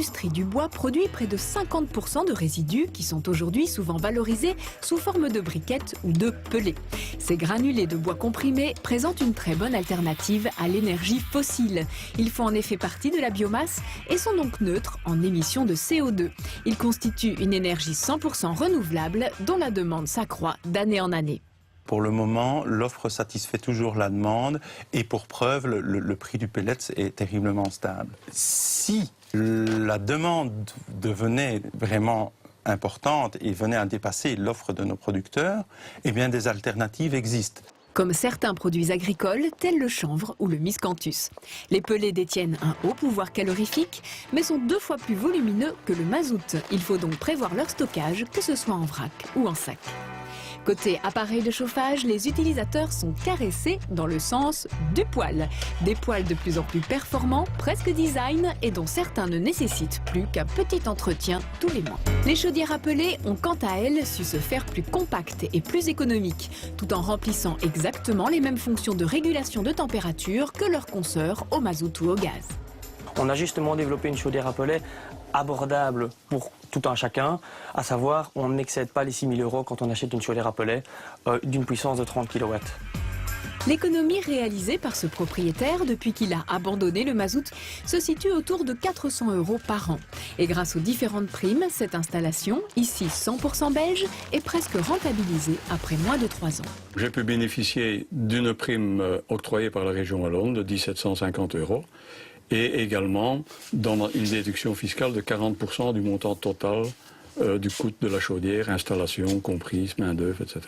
l'industrie du bois produit près de 50% de résidus qui sont aujourd'hui souvent valorisés sous forme de briquettes ou de pellets. Ces granulés de bois comprimés présentent une très bonne alternative à l'énergie fossile. Ils font en effet partie de la biomasse et sont donc neutres en émissions de CO2. Ils constituent une énergie 100% renouvelable dont la demande s'accroît d'année en année. Pour le moment, l'offre satisfait toujours la demande et pour preuve, le prix du pellet est terriblement stable. Si la demande devenait vraiment importante et venait à dépasser l'offre de nos producteurs, eh bien des alternatives existent. Comme certains produits agricoles, tels le chanvre ou le miscanthus. Les pellets détiennent un haut pouvoir calorifique, mais sont 2 fois plus volumineux que le mazout. Il faut donc prévoir leur stockage, que ce soit en vrac ou en sac. Côté appareil de chauffage, les utilisateurs sont caressés dans le sens du poêle. Des poêles de plus en plus performants, presque design, et dont certains ne nécessitent plus qu'un petit entretien tous les mois. Les chaudières à pellets ont quant à elles su se faire plus compactes et plus économiques, tout en remplissant exactement les mêmes fonctions de régulation de température que leurs consoeurs au mazout ou au gaz. On a justement développé une chaudière à pellets abordable pour tout un chacun, à savoir on n'excède pas les 6 000 € quand on achète une chaudière à pellets d'une puissance de 30 kW. L'économie réalisée par ce propriétaire depuis qu'il a abandonné le mazout se situe autour de 400 € par an. Et grâce aux différentes primes, cette installation, ici 100% belge, est presque rentabilisée après moins de 3 ans. J'ai pu bénéficier d'une prime octroyée par la région wallonne de 1 750 € et également dans une déduction fiscale de 40% du montant total du coût de la chaudière, installation comprise, main-d'œuvre, etc.